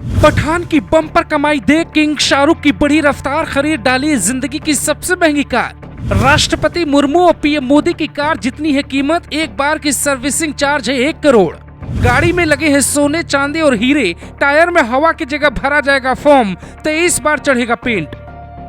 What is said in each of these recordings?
पठान की बम्पर कमाई देख किंग शाहरुख की बड़ी रफ्तार खरीद डाली जिंदगी की सबसे महंगी कार। राष्ट्रपति मुर्मू और पीएम मोदी की कार जितनी है कीमत, एक बार की सर्विसिंग चार्ज है 1 करोड़। गाड़ी में लगे हैं सोने चांदी और हीरे, टायर में हवा की जगह भरा जाएगा फोम, 23 बार चढ़ेगा पेंट।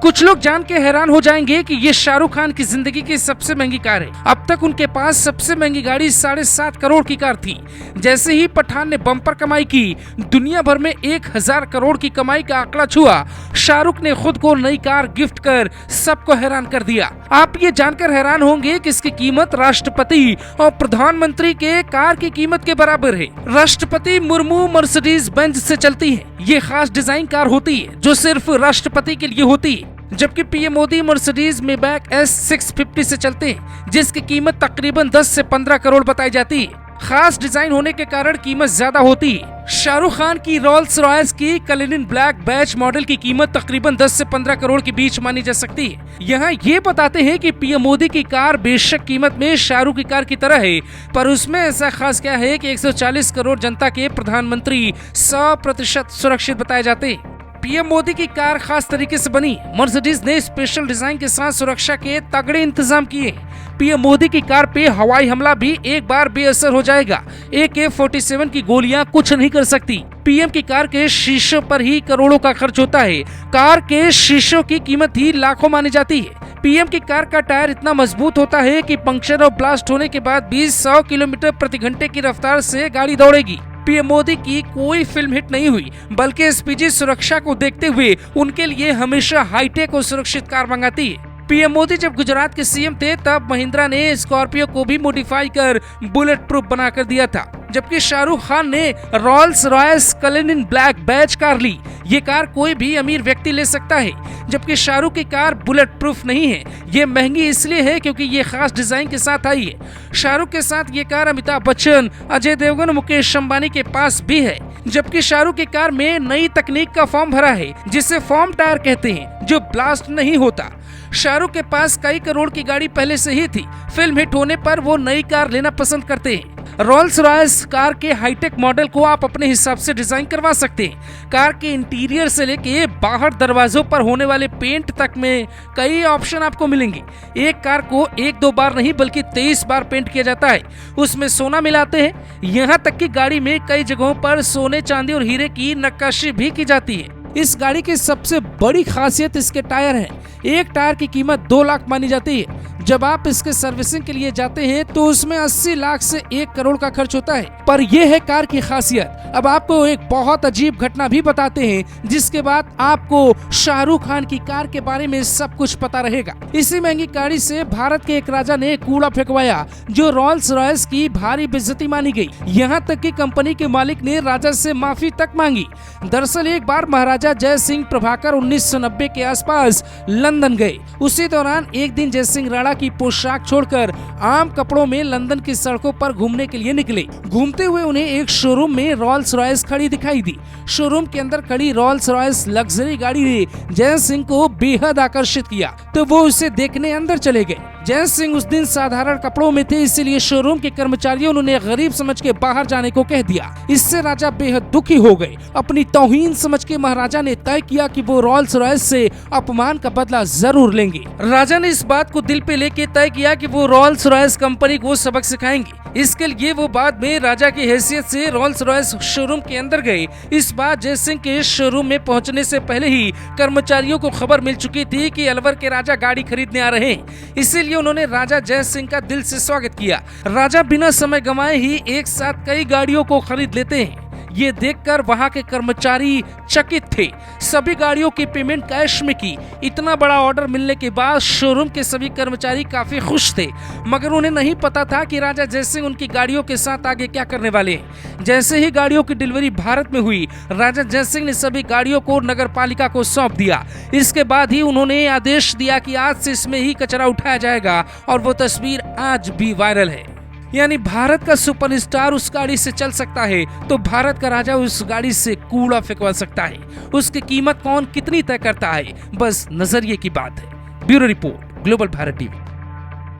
कुछ लोग जान के हैरान हो जाएंगे कि ये शाहरुख खान की जिंदगी की सबसे महंगी कार है। अब तक उनके पास सबसे महंगी गाड़ी 7.5 करोड़ की कार थी। जैसे ही पठान ने बम्पर कमाई की, दुनिया भर में 1000 करोड़ की कमाई का आंकड़ा छुआ, शाहरुख ने खुद को नई कार गिफ्ट कर सबको हैरान कर दिया। आप ये जानकर हैरान होंगे कि इसकी कीमत राष्ट्रपति और प्रधानमंत्री के कार की कीमत के बराबर है। राष्ट्रपति मुर्मू मर्सिडीज बेंज से चलती है। ये खास डिजाइन कार होती है जो सिर्फ राष्ट्रपति के लिए होती है, जबकि PM Modi Mercedes Maybach S650 से चलते हैं, जिसकी कीमत तकरीबन 10 से 15 करोड़ बताई जाती है। खास डिजाइन होने के कारण कीमत ज्यादा होती है। शाहरुख खान की रोल्स रॉयस की कलिनिन ब्लैक बैच मॉडल की कीमत तकरीबन 10 से 15 करोड़ के बीच मानी जा सकती है। यहाँ ये बताते हैं कि पीएम मोदी की कार बेशक कीमत में शाहरुख की कार की तरह है, पर उसमें ऐसा खास क्या है कि 140 करोड़ जनता के प्रधानमंत्री 100% सुरक्षित बताए जाते हैं। पीएम मोदी की कार खास तरीके से बनी। मर्सिडीज ने स्पेशल डिजाइन के साथ सुरक्षा के तगड़े इंतजाम किए। पीएम मोदी की कार पे हवाई हमला भी एक बार बेअसर हो जाएगा। AK-47 की गोलियां कुछ नहीं कर सकती। पीएम की कार के शीशों पर ही करोड़ों का खर्च होता है। कार के शीशों की कीमत ही लाखों मानी जाती है। पीएम की कार का टायर इतना मजबूत होता है कि पंक्चर और ब्लास्ट होने के बाद भी 100 किलोमीटर प्रति घंटे की रफ्तार से गाड़ी दौड़ेगी। पीएम मोदी की कोई फिल्म हिट नहीं हुई, बल्कि एसपीजी सुरक्षा को देखते हुए उनके लिए हमेशा हाईटेक और सुरक्षित कार मंगाती है। पीएम मोदी जब गुजरात के सीएम थे, तब महिंद्रा ने स्कॉर्पियो को भी मॉडिफाई कर बुलेट प्रूफ बनाकर दिया था, जबकि शाहरुख खान ने Rolls Royce Cullinan black badge car ली। ये कार कोई भी अमीर व्यक्ति ले सकता है, जबकि शाहरुख की कार बुलेट प्रूफ नहीं है। ये महंगी इसलिए है क्योंकि ये खास डिजाइन के साथ आई है। शाहरुख के साथ ये कार अमिताभ बच्चन, अजय देवगन, मुकेश अंबानी के पास भी है, जबकि शाहरुख की कार में नई तकनीक का फॉर्म भरा है, जिसे फॉर्म टायर कहते हैं, जो ब्लास्ट नहीं होता। शाहरुख के पास कई करोड़ की गाड़ी पहले से ही थी। फिल्म हिट होने पर वो नई कार लेना पसंद करते हैं। रोल्स रॉयस कार के हाईटेक मॉडल को आप अपने हिसाब से डिजाइन करवा सकते हैं। कार के इंटीरियर से लेके बाहर दरवाजों पर होने वाले पेंट तक में कई ऑप्शन आपको मिलेंगे। एक कार को 1-2 बार नहीं बल्कि 23 बार पेंट किया जाता है। उसमें सोना मिलाते हैं। यहाँ तक कि गाड़ी में कई जगहों पर सोने चांदी और हीरे की नक्काशी भी की जाती है। इस गाड़ी की सबसे बड़ी खासियत इसके टायर है। एक टायर की कीमत 2 लाख मानी जाती है। जब आप इसके सर्विसिंग के लिए जाते हैं तो उसमें 80 लाख से 1 करोड़ का खर्च होता है। पर यह है कार की खासियत। अब आपको एक बहुत अजीब घटना भी बताते हैं, जिसके बाद आपको शाहरुख खान की कार के बारे में सब कुछ पता रहेगा। इसी महंगी गाड़ी से भारत के एक राजा ने कूड़ा फेंकवाया, जो रोल्स रॉयस की भारी बेइज्जती मानी गई। यहाँ तक कि कंपनी के मालिक ने राजा से माफी तक मांगी। दरअसल एक बार महाराजा जय सिंह प्रभाकर 1990 के आसपास लंदन गए। उसी दौरान एक दिन जय सिंह राणा की पोशाक छोड़कर आम कपड़ों में लंदन की सड़कों पर घूमने के लिए निकले। घूमते हुए उन्हें एक शोरूम में रोल्स रॉयस खड़ी दिखाई दी। शोरूम के अंदर खड़ी रोल्स रॉयस लग्जरी गाड़ी ने जय सिंह को बेहद आकर्षित किया, तो वो उसे देखने अंदर चले गए। जय सिंह उस दिन साधारण कपड़ों में थे, इसीलिए शोरूम के कर्मचारियों ने उन्हें गरीब समझ के बाहर जाने को कह दिया। इससे राजा बेहद दुखी हो गए। अपनी तौहीन समझ के महाराजा ने तय किया कि वो रोल्स रॉयस से अपमान का बदला जरूर लेंगे। राजा ने इस बात को दिल पे लेके तय किया कि वो रोल्स रॉयस कंपनी को सबक सिखाएंगे। इसके लिए वो बाद में राजा की हैसियत से रोल्स रॉयस शोरूम के अंदर गए। इस बार जय सिंह के शोरूम में पहुंचने से पहले ही कर्मचारियों को खबर मिल चुकी थी कि अलवर के राजा गाड़ी खरीदने आ रहे हैं। इसीलिए उन्होंने राजा जय सिंह का दिल से स्वागत किया। राजा बिना समय गंवाए ही एक साथ कई गाड़ियों को खरीद लेते हैं। ये देखकर वहां के कर्मचारी चकित थे। सभी गाड़ियों की पेमेंट कैश में की। इतना बड़ा ऑर्डर मिलने के बाद शोरूम के सभी कर्मचारी काफी खुश थे, मगर उन्हें नहीं पता था कि राजा जय सिंह उनकी गाड़ियों के साथ आगे क्या करने वाले हैं। जैसे ही गाड़ियों की डिलीवरी भारत में हुई, राजा जय सिंह ने सभी गाड़ियों को नगर पालिका को सौंप दिया। इसके बाद ही उन्होंने आदेश दिया कि आज से इसमें ही कचरा उठाया जाएगा, और वो तस्वीर आज भी वायरल है। यानी भारत का सुपरस्टार उस गाड़ी से चल सकता है, तो भारत का राजा उस गाड़ी से कूड़ा फेंकवा सकता है। उसकी कीमत कौन कितनी तय करता है, बस नजरिए की बात है। Bureau report, global Bharat TV.